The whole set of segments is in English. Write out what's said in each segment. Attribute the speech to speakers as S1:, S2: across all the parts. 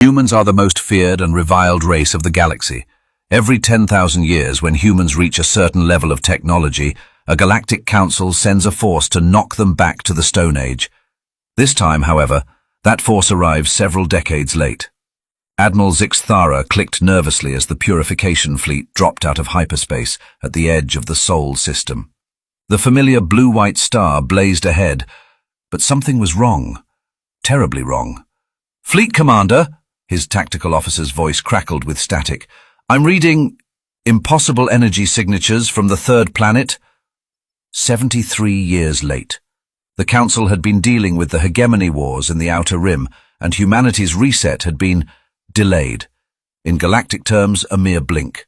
S1: Humans are the most feared and reviled race of the galaxy. Every 10,000 years, when humans reach a certain level of technology, a galactic council sends a force to knock them back to the Stone Age. This time, however, that force arrives several decades late. Admiral Zixthara clicked nervously as the purification fleet dropped out of hyperspace at the edge of the Sol system. The familiar blue-white star blazed ahead, but something was wrong. Terribly wrong. "Fleet Commander," his tactical officer's voice crackled with static, "I'm reading impossible energy signatures from the third planet." 73 years late. The Council had been dealing with the hegemony wars in the Outer Rim, and humanity's reset had been delayed. In galactic terms, a mere blink.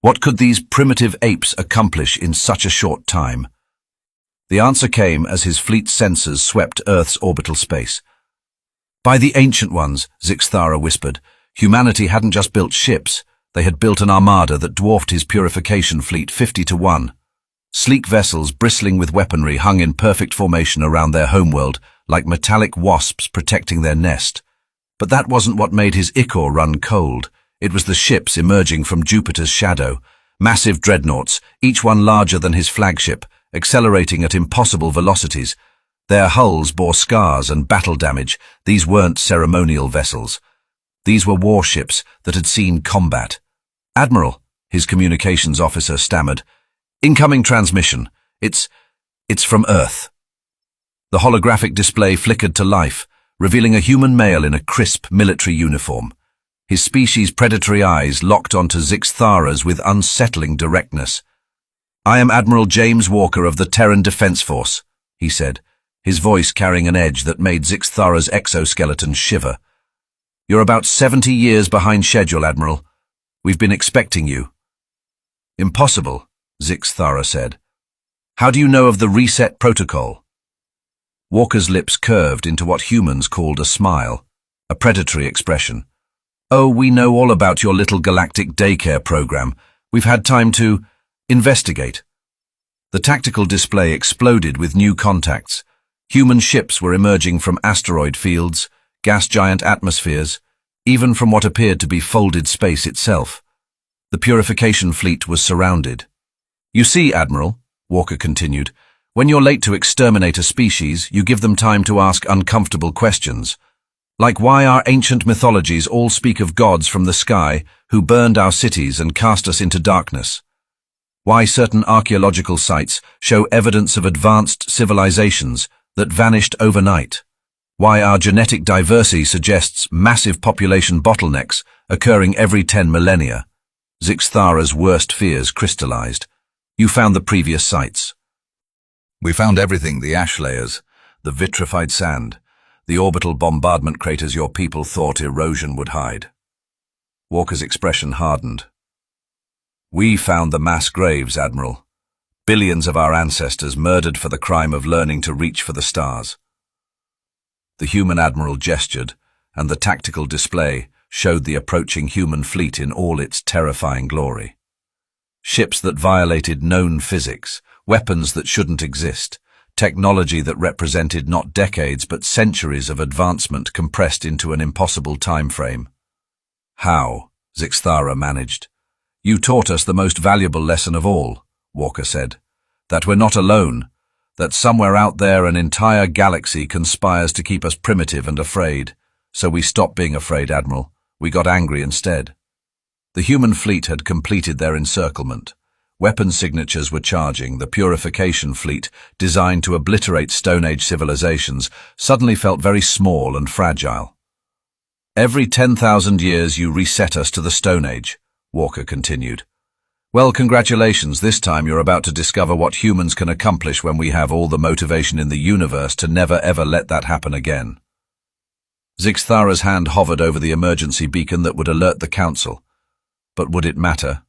S1: What could these primitive apes accomplish in such a short time? The answer came as his fleet's sensors swept Earth's orbital space. "By the Ancient Ones," Zixthara whispered, "humanity hadn't just built ships, they had built an armada that dwarfed his purification fleet 50 to 1. Sleek vessels bristling with weaponry hung in perfect formation around their homeworld, like metallic wasps protecting their nest. But that wasn't what made his ichor run cold. It was the ships emerging from Jupiter's shadow, massive dreadnoughts, each one larger than his flagship, accelerating at impossible velocities. Their hulls bore scars and battle damage. These weren't ceremonial vessels. These were warships that had seen combat. "Admiral," his communications officer stammered, "incoming transmission. It's from Earth." The holographic display flickered to life, revealing a human male in a crisp military uniform. His species' predatory eyes locked onto Zixthara's with unsettling directness. "I am Admiral James Walker of the Terran Defense Force," he said, his voice carrying an edge that made Zixthara's exoskeleton shiver. "You're about 70 years behind schedule, Admiral. We've been expecting you." "Impossible," Zixthara said. "How do you know of the reset protocol?" Walker's lips curved into what humans called a smile, a predatory expression. "Oh, we know all about your little galactic daycare program. We've had time to investigate." The tactical display exploded with new contacts. Human ships were emerging from asteroid fields, gas giant atmospheres, even from what appeared to be folded space itself. The purification fleet was surrounded. "You see, Admiral," Walker continued, "when you're late to exterminate a species, you give them time to ask uncomfortable questions. Like why our ancient mythologies all speak of gods from the sky who burned our cities and cast us into darkness. Why certain archaeological sites show evidence of advanced civilizations that vanished overnight. Why our genetic diversity suggests massive population bottlenecks occurring every 10 millennia. Zixthara's worst fears crystallized. "You found the previous sites." "We found everything, the ash layers, the vitrified sand, the orbital bombardment craters your people thought erosion would hide." Walker's expression hardened. "We found the mass graves, Admiral. Billions of our ancestors murdered for the crime of learning to reach for the stars." The human admiral gestured, and the tactical display showed the approaching human fleet in all its terrifying glory. Ships that violated known physics, weapons that shouldn't exist, technology that represented not decades but centuries of advancement compressed into an impossible time frame. "How?" Zixthara managed. "You taught us the most valuable lesson of all," Walker said, "that we're not alone, that somewhere out there an entire galaxy conspires to keep us primitive and afraid. So we stopped being afraid, Admiral. We got angry instead." The human fleet had completed their encirclement. Weapon signatures were charging. The purification fleet, designed to obliterate Stone Age civilizations, suddenly felt very small and fragile. "Every 10,000 years you reset us to the Stone Age," Walker continued. "Well, congratulations, this time you're about to discover what humans can accomplish when we have all the motivation in the universe to never ever let that happen again." Zixthara's hand hovered over the emergency beacon that would alert the Council. But would it matter?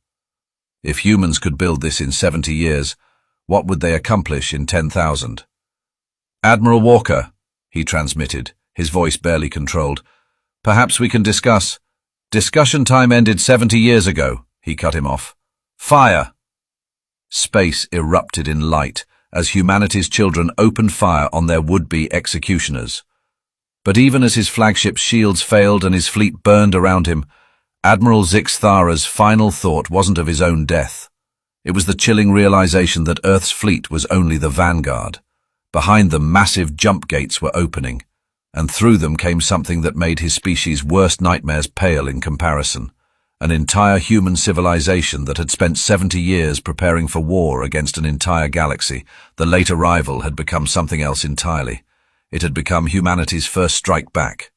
S1: If humans could build this in 70 years, what would they accomplish in 10,000? "Admiral Walker," he transmitted, his voice barely controlled, "perhaps we can discuss." "Discussion time ended 70 years ago," he cut him off. "Fire!" Space erupted in light as humanity's children opened fire on their would-be executioners. But even as his flagship's shields failed and his fleet burned around him, Admiral Zixthara's final thought wasn't of his own death. It was the chilling realization that Earth's fleet was only the vanguard. Behind them, massive jump gates were opening, and through them came something that made his species' worst nightmares pale in comparison. An entire human civilization that had spent 70 years preparing for war against an entire galaxy. The late arrival had become something else entirely. It had become humanity's first strike back.